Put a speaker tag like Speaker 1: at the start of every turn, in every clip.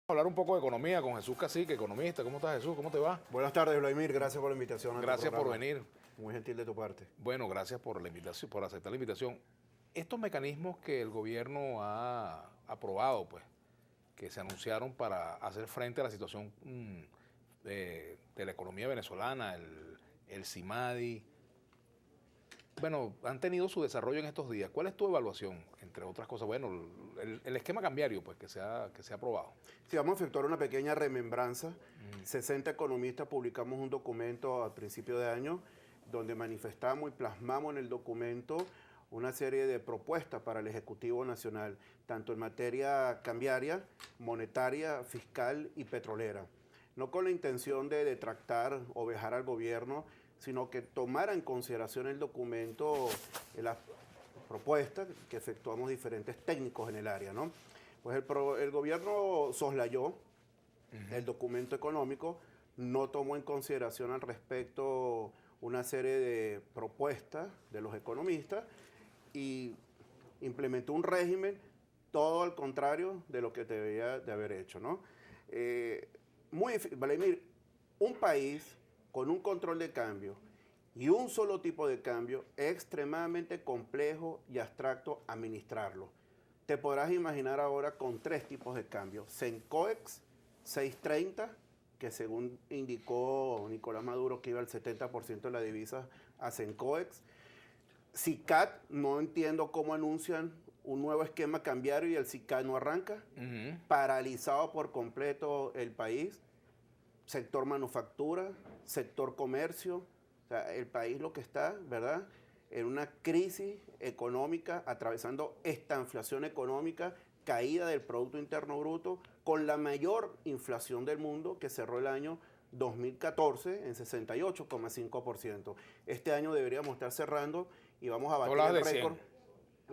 Speaker 1: Hablar un poco de economía con Jesús Cacique, economista. ¿Cómo estás, Jesús? ¿Cómo te va?
Speaker 2: Buenas tardes, Vladimir. Gracias por la invitación a tu
Speaker 1: Gracias por
Speaker 2: programa.
Speaker 1: venir.
Speaker 2: Muy gentil de tu parte.
Speaker 1: Bueno, gracias por la invitación, por aceptar la invitación. Estos mecanismos que el gobierno ha aprobado, pues, que se anunciaron para hacer frente a la situación de la economía venezolana, el CIMADI, bueno, han tenido su desarrollo en estos días. ¿Cuál es tu evaluación, entre otras cosas? Bueno, el esquema cambiario, pues, que se ha aprobado.
Speaker 2: Sí, vamos a efectuar una pequeña remembranza. 60 economistas publicamos un documento a principio de año donde manifestamos y plasmamos en el documento una serie de propuestas para el Ejecutivo Nacional, tanto en materia cambiaria, monetaria, fiscal y petrolera. No con la intención de detractar o vejar al gobierno, sino que tomara en consideración el documento, las propuestas que efectuamos diferentes técnicos en el área, ¿no? Pues el gobierno soslayó el documento económico, no tomó en consideración al respecto una serie de propuestas de los economistas y implementó un régimen todo al contrario de lo que debería de haber hecho, ¿no? Vladimir, un país con un control de cambio y un solo tipo de cambio es extremadamente complejo y abstracto administrarlo. Te podrás imaginar ahora con 3 tipos de cambio. CENCOEX 630, que según indicó Nicolás Maduro que iba al 70% de la divisa a CENCOEX. SICAD, no entiendo cómo anuncian un nuevo esquema cambiario y el SICAD no arranca. Paralizado por completo el país. Sector manufactura, sector comercio. O sea, el país lo que está, ¿verdad?, en una crisis económica, atravesando estanflación económica, caída del Producto Interno Bruto, con la mayor inflación del mundo, que cerró el año 2014 en 68,5%. Este año deberíamos estar cerrando y vamos a batir el récord.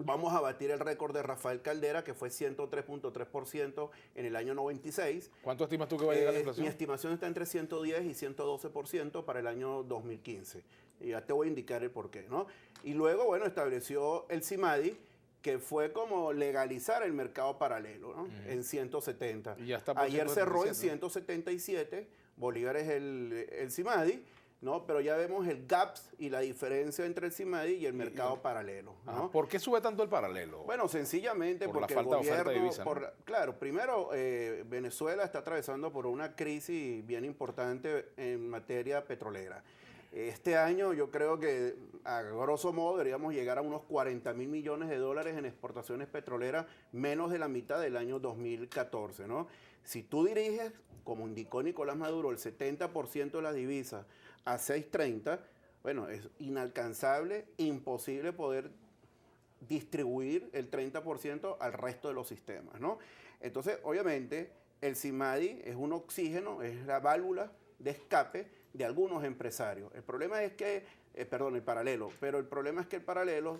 Speaker 2: Vamos a batir el récord de Rafael Caldera, que fue 103.3% en el año 96.
Speaker 1: ¿Cuánto estimas tú que va a llegar la inflación?
Speaker 2: Mi estimación está entre 110 y 112% para el año 2015. Y ya te voy a indicar el porqué, ¿no? Y luego, bueno, estableció el CIMADI, que fue como legalizar el mercado paralelo, ¿no? En 170.
Speaker 1: Y ya está por
Speaker 2: Ayer
Speaker 1: 177.
Speaker 2: cerró en 177 bolívares el CIMADI, ¿no? Pero ya vemos el gaps y la diferencia entre el CIMADI y el mercado paralelo, ¿no?
Speaker 1: ¿Por qué sube tanto el paralelo?
Speaker 2: Bueno, sencillamente
Speaker 1: por
Speaker 2: porque
Speaker 1: la falta
Speaker 2: el gobierno,
Speaker 1: de oferta de divisa, ¿no?
Speaker 2: Claro, primero Venezuela está atravesando por una crisis bien importante en materia petrolera. Este año yo creo que a grosso modo deberíamos llegar a unos 40.000 millones de dólares en exportaciones petroleras, menos de la mitad del año 2014, ¿no? Si tú diriges, como indicó Nicolás Maduro, el 70% de las divisas a 6.30, bueno, es inalcanzable, imposible poder distribuir el 30% al resto de los sistemas, ¿no? Entonces, obviamente, el CIMADI es un oxígeno, es la válvula de escape de algunos empresarios. El problema es que, el paralelo, pero el problema es que el paralelo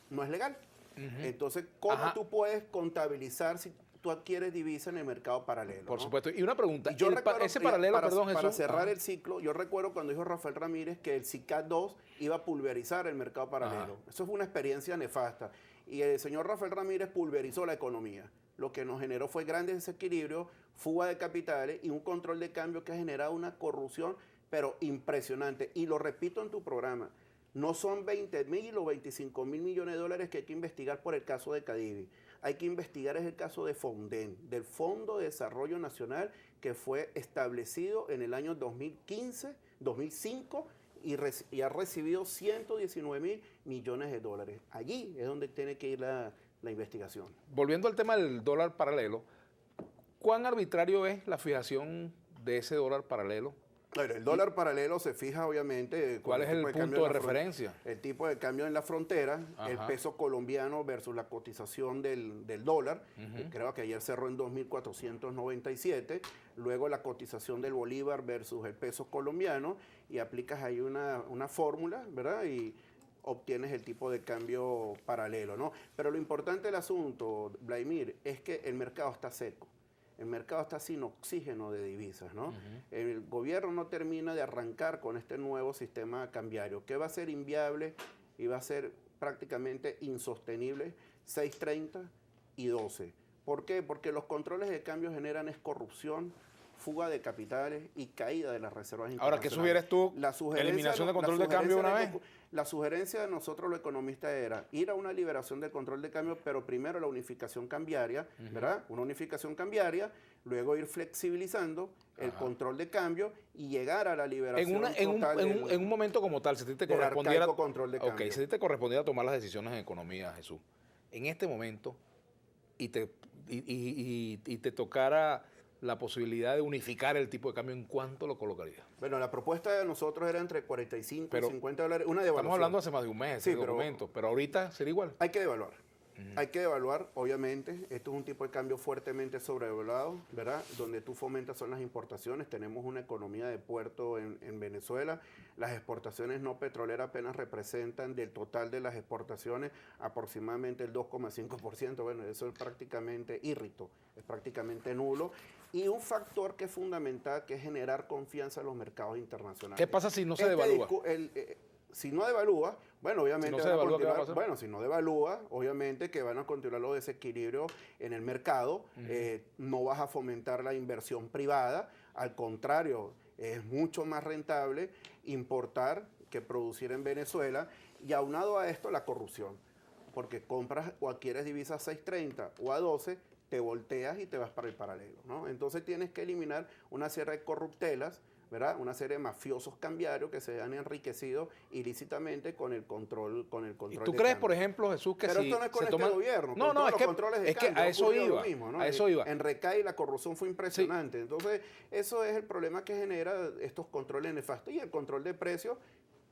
Speaker 2: no es legal. Entonces, ¿cómo tú puedes contabilizar si tú adquieres divisa en el mercado paralelo?
Speaker 1: Por
Speaker 2: ¿no?
Speaker 1: supuesto. Y una pregunta,
Speaker 2: Yo recuerdo,
Speaker 1: ese paralelo,
Speaker 2: para cerrar el ciclo, yo recuerdo cuando dijo Rafael Ramírez que el SICAD 2 iba a pulverizar el mercado paralelo. Eso fue una experiencia nefasta. Y el señor Rafael Ramírez pulverizó la economía. Lo que nos generó fue grandes desequilibrios, fuga de capitales y un control de cambio que ha generado una corrupción, pero impresionante. Y lo repito en tu programa, no son 20.000 o 25.000 millones de dólares que hay que investigar por el caso de Cadivi. Hay que investigar es el caso de Fonden, del Fondo de Desarrollo Nacional, que fue establecido en el año 2015, 2005, y ha recibido 119.000 millones de dólares. Allí es donde tiene que ir la investigación.
Speaker 1: Volviendo al tema del dólar paralelo, ¿cuán arbitrario es la fijación de ese dólar paralelo?
Speaker 2: Claro, el dólar paralelo se fija obviamente...
Speaker 1: ¿Cuál es el punto de referencia?
Speaker 2: El tipo de cambio en la frontera, el peso colombiano versus la cotización del dólar, creo que ayer cerró en 2.497, luego la cotización del bolívar versus el peso colombiano, y aplicas ahí una fórmula, ¿verdad? Y obtienes el tipo de cambio paralelo, ¿no? Pero lo importante del asunto, Vladimir, es que el mercado está seco. El mercado está sin oxígeno de divisas, ¿no? El gobierno no termina de arrancar con este nuevo sistema cambiario, que va a ser inviable y va a ser prácticamente insostenible 6.30 y 12. ¿Por qué? Porque los controles de cambio generan es corrupción, fuga de capitales y caída de las reservas internacionales.
Speaker 1: Ahora, ¿qué sugieres tú? ¿Eliminación de control de cambio de una vez?
Speaker 2: La sugerencia de nosotros los economistas era ir a una liberación del control de cambio, pero primero la unificación cambiaria, ¿verdad? Una unificación cambiaria, luego ir flexibilizando el control de cambio y llegar a la liberación
Speaker 1: en un momento como tal, si a ti te correspondiera
Speaker 2: control de cambio.
Speaker 1: Si a ti te correspondiera tomar las decisiones en economía, Jesús, en este momento y te tocara la posibilidad de unificar el tipo de cambio, ¿en cuánto lo colocaría?
Speaker 2: Bueno, la propuesta de nosotros era entre 45 y 50 dólares, una devaluación.
Speaker 1: Estamos hablando hace más de un mes,
Speaker 2: sí,
Speaker 1: pero ahorita sería igual.
Speaker 2: Hay que devaluar. Hay que evaluar, obviamente, esto es un tipo de cambio fuertemente sobrevaluado, ¿verdad? Donde tú fomentas son las importaciones, tenemos una economía de puerto en Venezuela, las exportaciones no petroleras apenas representan del total de las exportaciones aproximadamente el 2,5%, bueno, eso es prácticamente írrito, es prácticamente nulo, y un factor que es fundamental, que es generar confianza en los mercados internacionales.
Speaker 1: ¿Qué pasa si no se devalúa?
Speaker 2: Si no devalúa, bueno, obviamente
Speaker 1: si no
Speaker 2: van a continuar, si no devalúa, obviamente que van a continuar los desequilibrios en el mercado, no vas a fomentar la inversión privada, al contrario, es mucho más rentable importar que producir en Venezuela, y aunado a esto la corrupción, porque compras o adquieres divisas a 6.30 o a 12, te volteas y te vas para el paralelo, ¿no? Entonces tienes que eliminar una serie de corruptelas, ¿verdad? Una serie de mafiosos cambiarios que se han enriquecido ilícitamente con el control
Speaker 1: ¿Y tú crees, por ejemplo, Jesús, que
Speaker 2: pero
Speaker 1: si
Speaker 2: esto no es con
Speaker 1: se toma...
Speaker 2: gobierno,
Speaker 1: no,
Speaker 2: con
Speaker 1: no,
Speaker 2: todos
Speaker 1: es
Speaker 2: los
Speaker 1: que,
Speaker 2: controles de
Speaker 1: es que
Speaker 2: cambio,
Speaker 1: a eso iba,
Speaker 2: mismo, ¿no?
Speaker 1: a eso iba.
Speaker 2: En RECAI la corrupción fue impresionante. Sí. Entonces, eso es el problema que genera estos controles nefastos y el control de precios,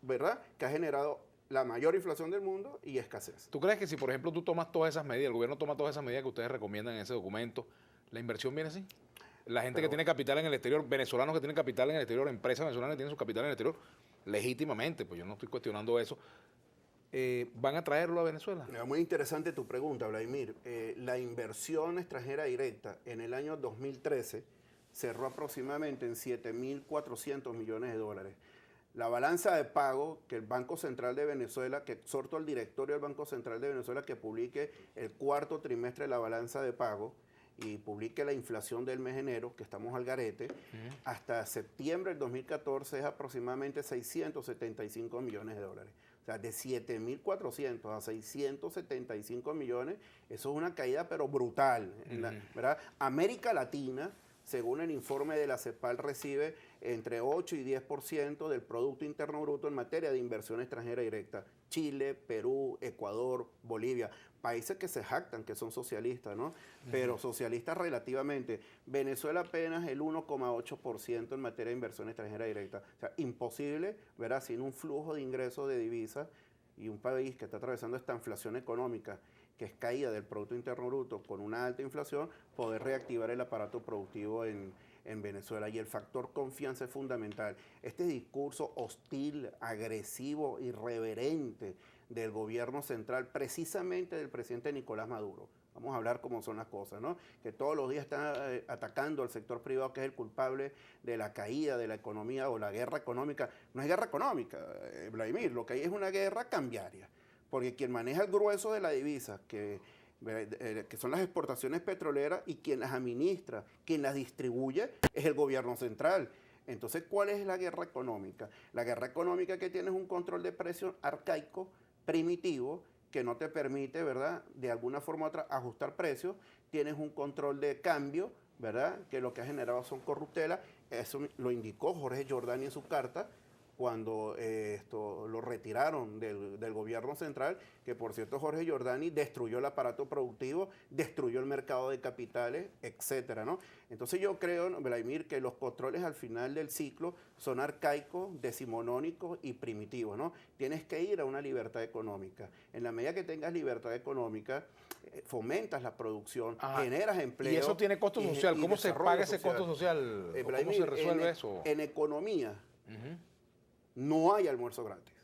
Speaker 2: ¿verdad? Que ha generado la mayor inflación del mundo y escasez.
Speaker 1: ¿Tú crees que si, por ejemplo, tú tomas todas esas medidas, el gobierno toma todas esas medidas que ustedes recomiendan en ese documento, la inversión viene así? La gente que tiene capital en el exterior, venezolanos que tienen capital en el exterior, empresas venezolanas que tienen su capital en el exterior, legítimamente, pues yo no estoy cuestionando eso, ¿van a traerlo a Venezuela?
Speaker 2: Muy interesante tu pregunta, Vladimir. La inversión extranjera directa en el año 2013 cerró aproximadamente en 7.400 millones de dólares. La balanza de pago que el Banco Central de Venezuela, que exhorto al directorio del Banco Central de Venezuela que publique el cuarto trimestre de la balanza de pago y publique la inflación del mes de enero, que estamos al garete, hasta septiembre del 2014 es aproximadamente 675 millones de dólares. O sea, de 7.400 a 675 millones, eso es una caída pero brutal, ¿verdad? América Latina, según el informe de la CEPAL, recibe entre 8 y 10% del Producto Interno Bruto en materia de inversión extranjera directa. Chile, Perú, Ecuador, Bolivia, países que se jactan que son socialistas, ¿no? Pero socialistas relativamente. Venezuela apenas el 1,8% en materia de inversión extranjera directa. O sea, imposible, ¿verdad? Sin un flujo de ingresos de divisas y un país que está atravesando esta inflación económica, que es caída del Producto Interno Bruto con una alta inflación, poder reactivar el aparato productivo en Venezuela. Y el factor confianza es fundamental. Este discurso hostil, agresivo, irreverente del gobierno central, precisamente del presidente Nicolás Maduro. Vamos a hablar cómo son las cosas, ¿no? Que todos los días está atacando al sector privado, que es el culpable de la caída de la economía o la guerra económica. No es guerra económica, Vladimir, lo que hay es una guerra cambiaria. Porque quien maneja el grueso de la divisa, que son las exportaciones petroleras, y quien las administra, quien las distribuye, es el gobierno central. Entonces, ¿cuál es la guerra económica? La guerra económica que tiene es un control de precios arcaico, primitivo, que no te permite, ¿verdad?, de alguna forma u otra ajustar precios. Tienes un control de cambio, ¿verdad?, que lo que ha generado son corruptelas. Eso lo indicó Jorge Giordani en su carta, cuando lo retiraron del gobierno central, que por cierto Jorge Giordani destruyó el aparato productivo, destruyó el mercado de capitales, etcétera, ¿no? Entonces yo creo, Vladimir, que los controles al final del ciclo son arcaicos, decimonónicos y primitivos, ¿no? Tienes que ir a una libertad económica. En la medida que tengas libertad económica, fomentas la producción, generas empleo.
Speaker 1: Y eso tiene costo social. ¿Cómo se paga ese costo social? ¿Cómo se resuelve eso?
Speaker 2: En economía, no hay almuerzo gratis.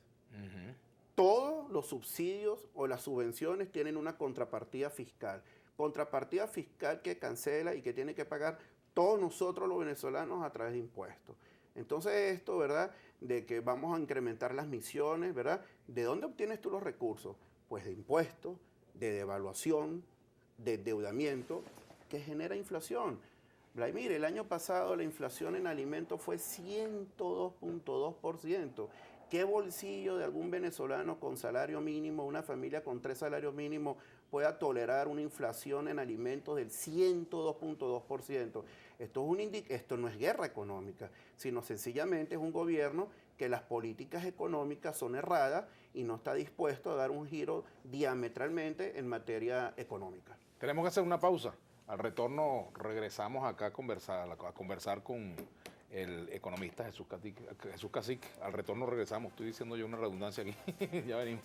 Speaker 2: Todos los subsidios o las subvenciones tienen una contrapartida fiscal. Contrapartida fiscal que cancela y que tiene que pagar todos nosotros los venezolanos a través de impuestos. Entonces esto, ¿verdad?, de que vamos a incrementar las misiones, ¿verdad? ¿De dónde obtienes tú los recursos? Pues de impuestos, de devaluación, de endeudamiento que genera inflación. Vladimir, el año pasado la inflación en alimentos fue 102.2%. ¿Qué bolsillo de algún venezolano con salario mínimo, una familia con 3 salarios mínimos, pueda tolerar una inflación en alimentos del 102.2%? Esto no es guerra económica, sino sencillamente es un gobierno que las políticas económicas son erradas y no está dispuesto a dar un giro diametralmente en materia económica.
Speaker 1: Tenemos que hacer una pausa. Al retorno regresamos acá a conversar con el economista Jesús Cacique. Al retorno regresamos. Estoy diciendo yo una redundancia aquí. Ya venimos.